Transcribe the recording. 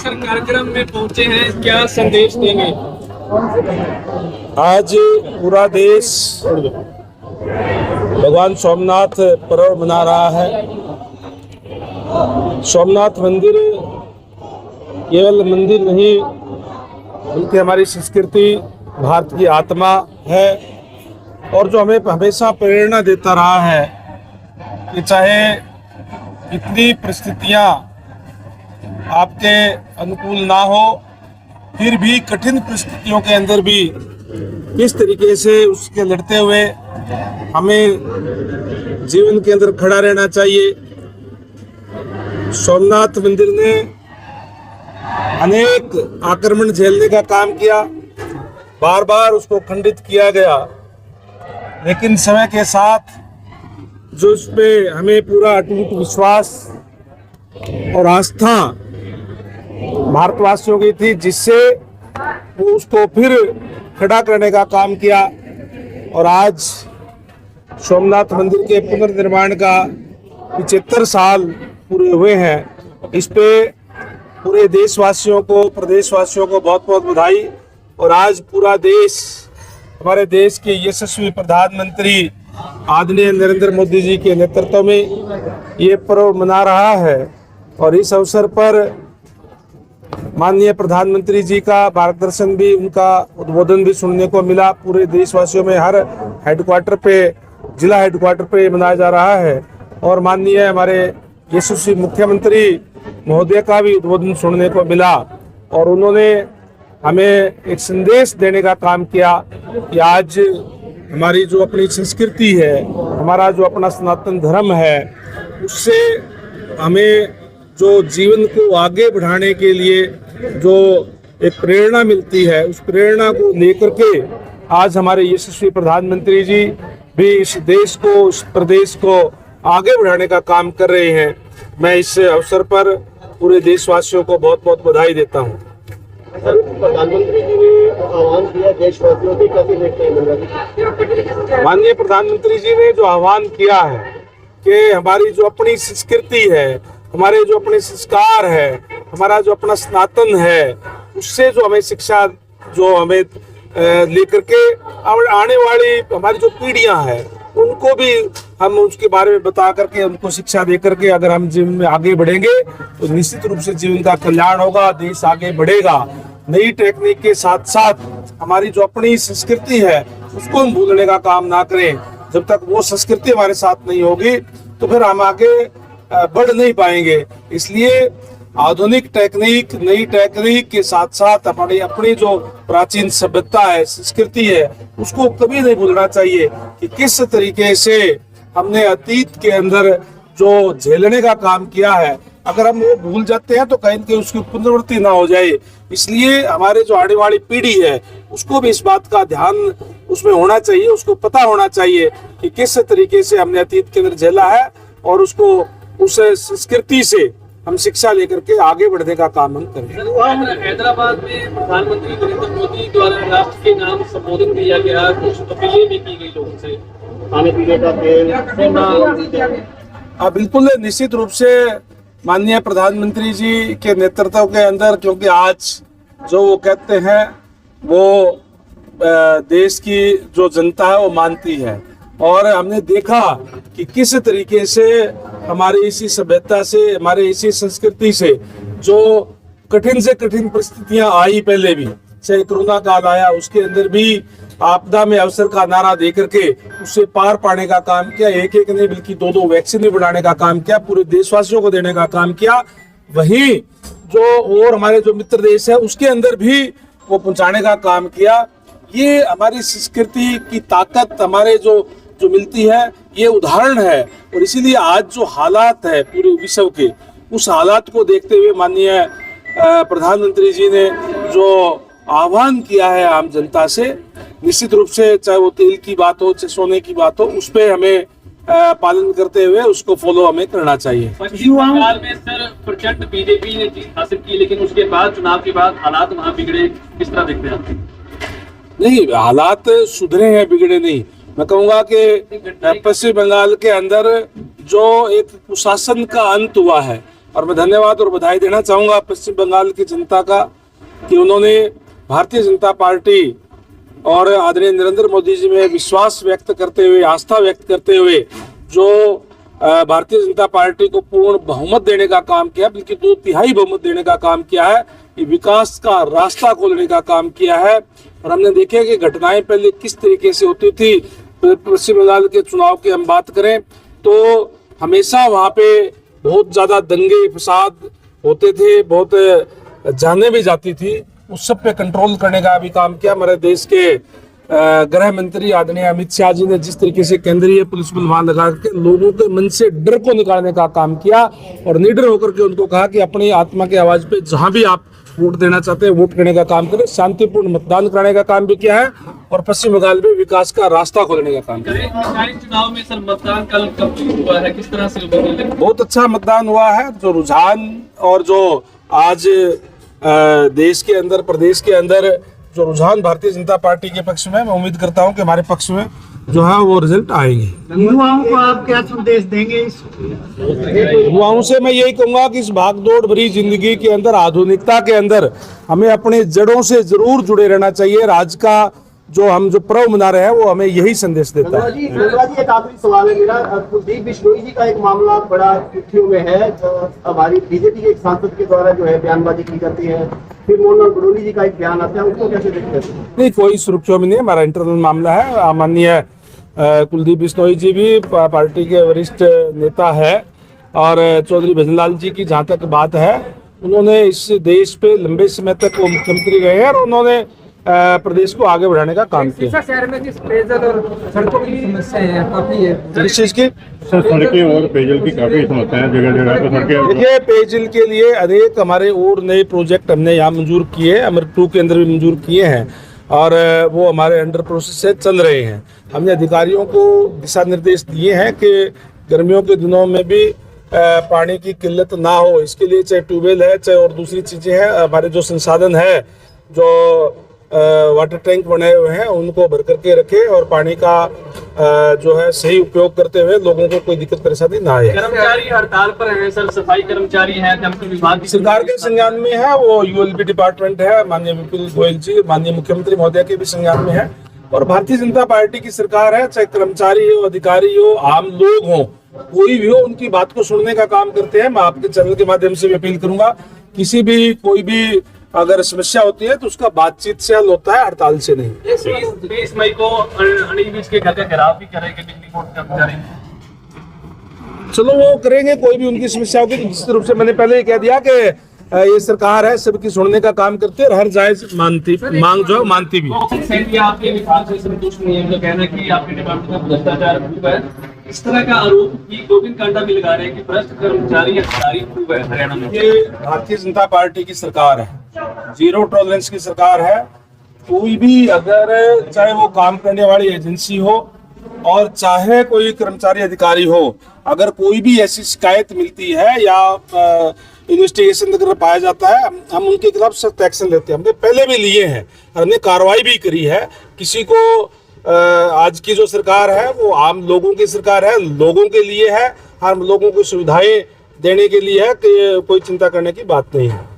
Sir कार्यक्रम में पहुंचे हैं, क्या संदेश देंगे? आज पूरा देश भगवान सोमनाथ पर्व मना रहा है। सोमनाथ मंदिर केवल मंदिर नहीं बल्कि हमारी संस्कृति, भारत की आत्मा है और जो हमें हमेशा प्रेरणा देता रहा है कि चाहे कितनी परिस्थितियां आपके अनुकूल ना हो, फिर भी कठिन परिस्थितियों के अंदर भी किस तरीके से उसके लड़ते हुए हमें जीवन के अंदर खड़ा रहना चाहिए। सोमनाथ मंदिर ने अनेक आक्रमण झेलने का काम किया, बार बार उसको खंडित किया गया, लेकिन समय के साथ जो उस पे हमें पूरा अटूट विश्वास और आस्था भारतवासियों की थी, जिससे वो उसको फिर खड़ा करने का काम किया। और आज सोमनाथ मंदिर के पुनर्निर्माण का 75 साल पूरे हुए हैं। इस पे पूरे देशवासियों को, प्रदेशवासियों को बहुत बहुत बधाई। और आज पूरा देश, हमारे देश के यशस्वी प्रधानमंत्री आदरणीय नरेंद्र मोदी जी के नेतृत्व में ये पर्व मना रहा है। और इस अवसर पर माननीय प्रधानमंत्री जी का मार्गदर्शन भी, उनका उद्बोधन भी सुनने को मिला। पूरे देशवासियों में हर हेडक्वार्टर पे, जिला हेडक्वार्टर पे मनाया जा रहा है। और माननीय हमारे यशस्वी मुख्यमंत्री महोदय का भी उद्बोधन सुनने को मिला और उन्होंने हमें एक संदेश देने का काम किया कि आज हमारी जो अपनी संस्कृति है, हमारा जो अपना सनातन धर्म है, उससे हमें जो जीवन को आगे बढ़ाने के लिए जो एक प्रेरणा मिलती है, उस प्रेरणा को लेकर के आज हमारे यशस्वी प्रधानमंत्री जी भी इस देश को, इस प्रदेश को आगे बढ़ाने का काम कर रहे हैं। मैं इस अवसर पर पूरे देशवासियों को बहुत बहुत बधाई देता हूँ। प्रधानमंत्री जी ने आह्वान किया देशवासियों के, कैसे देखते हैं? माननीय प्रधानमंत्री जी ने जो आह्वान किया है कि हमारी जो अपनी संस्कृति है, हमारे जो अपने संस्कार है, हमारा जो अपना सनातन है, उससे जो हमें शिक्षा जो हमें लेकर के आने वाली हमारी जो पीढ़ियां हैं, उनको भी हम उसके बारे में बता करके, उनको शिक्षा दे करके अगर हम जीवन में आगे बढ़ेंगे तो निश्चित रूप से जीवन का कल्याण होगा, देश आगे बढ़ेगा। नई टेक्निक के साथ साथ हमारी जो अपनी संस्कृति है उसको हम भूलने का काम ना करें। जब तक वो संस्कृति हमारे साथ नहीं होगी तो फिर हम आगे बढ़ नहीं पाएंगे। इसलिए आधुनिक टेक्निक, नई टेक्निक के साथ साथ हमारी अपनी जो प्राचीन सभ्यता है, संस्कृति है, उसको कभी नहीं भूलना चाहिए कि किस तरीके से हमने अतीत के अंदर जो झेलने का काम किया है, अगर हम वो भूल जाते हैं तो कहीं न कहीं उसकी पुनरावृत्ति ना हो जाए। इसलिए हमारे जो आने वाली पीढ़ी है उसको भी इस बात का ध्यान उसमें होना चाहिए, उसको पता होना चाहिए कि किस तरीके से हमने अतीत के अंदर झेला है और उसको, उस संस्कृति से हम शिक्षा लेकर के आगे बढ़ने का काम हम करें। हैदराबाद में प्रधानमंत्री नरेंद्र मोदी द्वारा राष्ट्र के नाम संबोधन दिया गया, कुछ अपीलें भी की गई लोगों से, खाने पीने का तेल। बिल्कुल निश्चित रूप से माननीय प्रधानमंत्री जी के नेतृत्व के अंदर, क्योंकि आज जो वो कहते हैं वो देश की जो जनता है वो मानती है। और हमने देखा कि किस तरीके से हमारी इसी सभ्यता से, हमारे इसी संस्कृति से जो कठिन से कठिन परिस्थितियां आई, पहले भी चाहे कोरोना काल आया, उसके अंदर भी आपदा में अवसर का नारा दे करके उससे पार पाने का काम किया। एक एक नहीं बल्कि दो दो वैक्सीन भी बनाने का काम किया, पूरे देशवासियों को देने का काम किया। वहीं जो और हमारे जो मित्र देश है उसके अंदर भी वो पहुंचाने का काम किया। ये हमारी संस्कृति की ताकत हमारे जो मिलती है, ये उदाहरण है। और इसीलिए आज जो हालात है पूरे विश्व के, उस हालात को देखते हुए माननीय प्रधानमंत्री जी ने जो आह्वान किया है आम जनता से, निश्चित रूप से चाहे वो तेल की बात हो, चाहे सोने की बात हो, उस पे हमें पालन करते हुए उसको फॉलो हमें करना चाहिए। बंगाल में सर प्रचंड बीजेपी ने जीत हासिल की, लेकिन उसके बाद चुनाव के बाद हालात वहाँ बिगड़े, किस तरह देखते हैं आप? नहीं, हालात सुधरे हैं, बिगड़े नहीं। मैं कहूँगा कि पश्चिम बंगाल के अंदर जो एक कुशासन का अंत हुआ है, और मैं धन्यवाद और बधाई देना चाहूँगा पश्चिम बंगाल की जनता का कि उन्होंने भारतीय जनता पार्टी और आदरणीय नरेंद्र मोदी जी में विश्वास व्यक्त करते हुए, आस्था व्यक्त करते हुए जो भारतीय जनता पार्टी को पूर्ण बहुमत देने का काम किया, बल्कि 2/3 बहुमत देने का काम किया है, ये विकास का रास्ता खोलने का काम किया है। और हमने देखा कि घटनाएं पहले किस तरीके से होती थी। पश्चिम बंगाल के चुनाव की हम बात करें तो हमेशा वहाँ पे बहुत ज़्यादा दंगे फसाद होते थे, बहुत जाने भी जाती थी। उस सब पे कंट्रोल करने का भी काम किया। हमारे देश के गृह मंत्री आदरणीय अमित शाह जी ने जिस तरीके से केंद्रीय पुलिस बल वहां लगा के लोगों के मन से डर को निकालने का काम किया और निडर होकर के उनको कहा कि अपनी आत्मा की आवाज पे जहां भी आप वोट देना चाहते हैं वोट करने का काम करें, शांतिपूर्ण मतदान कराने का काम भी किया है और पश्चिम बंगाल में विकास का रास्ता खोलने का काम किया। चुनाव में सर मतदान कल कब हुआ है, किस तरह से बहुत अच्छा मतदान हुआ है। जो रुझान और जो आज देश के अंदर, प्रदेश के अंदर जो रुझान भारतीय जनता पार्टी के पक्ष में, मैं उम्मीद करता हूं कि हमारे पक्ष में जो है वो रिजल्ट आएंगे। युवाओं को आप क्या संदेश देंगे? युवाओं से मैं यही कहूंगा कि इस भागदौड़ भरी जिंदगी के अंदर, आधुनिकता के अंदर हमें अपने जड़ों से जरूर जुड़े रहना चाहिए। आज का जो हम जो पर्व मना रहे हैं वो हमें यही संदेश देता है। जी एक आखिरी सवाल है मेरा। कुलदीप बिश्नोई जी का एक मामला बड़ा सुर्खियों में है। हमारी बीजेपी के एक सांसद के द्वारा जो है बयानबाजी की जाती है, फिर मोहन बड़ोली जी का एक बयान आता है, उसको कैसे देखते हैं? नहीं, कोई सुर्खियों में नहीं, हमारा इंटरनल मामला है। माननीय कुलदीप बिश्नोई जी भी पार्टी के वरिष्ठ नेता है और चौधरी भजनलाल जी की जहाँ तक बात है, उन्होंने इस देश पे लंबे समय तक वो मुख्यमंत्री रहे हैं और उन्होंने प्रदेश को आगे बढ़ाने का काम किया। शहर में जिस पेयजल और सड़कों की समस्या है काफी है, किस चीज की? सर, सड़कें और पेयजल की काफी समस्या है, जगह जगह पे सड़कें। देखिए, पेयजल के लिए अनेक हमारे और नए प्रोजेक्ट हमने यहाँ मंजूर किए, अमृत 2 के अंदर भी मंजूर किए हैं और वो हमारे अंडर प्रोसेस से चल रहे हैं। हमने अधिकारियों को दिशा निर्देश दिए हैं कि गर्मियों के दिनों में भी पानी की किल्लत ना हो, इसके लिए चाहे ट्यूबवेल है चाहे और दूसरी चीजें हैं, हमारे जो संसाधन है, जो वाटर टैंक बनाए हुए हैं उनको भर करके रखे और पानी का जो है सही उपयोग करते हुए लोगों को कोई दिक्कत परेशानी ना आए। कर्मचारी हड़ताल पर हैं सर, सफाई कर्मचारी हैं, दमकल विभाग सरकार के संज्ञान में है, वो यूएलबी डिपार्टमेंट है, माननीय विपुल गोयल जी, माननीय मुख्यमंत्री महोदय के भी संज्ञान में है और भारतीय जनता पार्टी की सरकार है। चाहे कर्मचारी हो, अधिकारी हो, आम लोग हो, कोई भी हो, उनकी बात को सुनने का काम करते हैं। मैं आपके चैनल के माध्यम से भी अपील करूंगा, किसी भी कोई भी अगर समस्या होती है तो उसका बातचीत से हल होता है, हड़ताल से नहीं। 20 मई को अनिल विज के घर का घेराव भी करेंगे बिजली बोर्ड कर्मचारी। चलो वो करेंगे, कोई भी उनकी समस्या होगी। निश्चित रूप से मैंने पहले ही कह दिया कि ये सरकार है, सबकी सुनने का काम करती है और हर जायज मांग जो है मानती भी। आपके विभाग से संतुष्ट नहीं है, उनका कहना है कि आपके डिपार्टमेंट में भ्रष्टाचार खूब है। इस तरह का आरोप भी गोविंद कांडा भी लगा रहे हैं कि भ्रष्ट कर्मचारी अधिकारी खूब है हरियाणा में। ये भारतीय जनता पार्टी की सरकार है, जीरो टॉलरेंस की सरकार है। कोई भी अगर चाहे वो काम करने वाली एजेंसी हो और चाहे कोई कर्मचारी अधिकारी हो, अगर कोई भी ऐसी शिकायत मिलती है या इन्वेस्टिगेशन अगर पाया जाता है, हम उनके खिलाफ सख्त एक्शन लेते हैं। हमने पहले भी लिए हैं और हमने कार्रवाई भी करी है। किसी को आज की जो सरकार है वो आम लोगों की सरकार है, लोगों के लिए है, हम लोगों को सुविधाएं देने के लिए है कि कोई चिंता करने की बात नहीं है।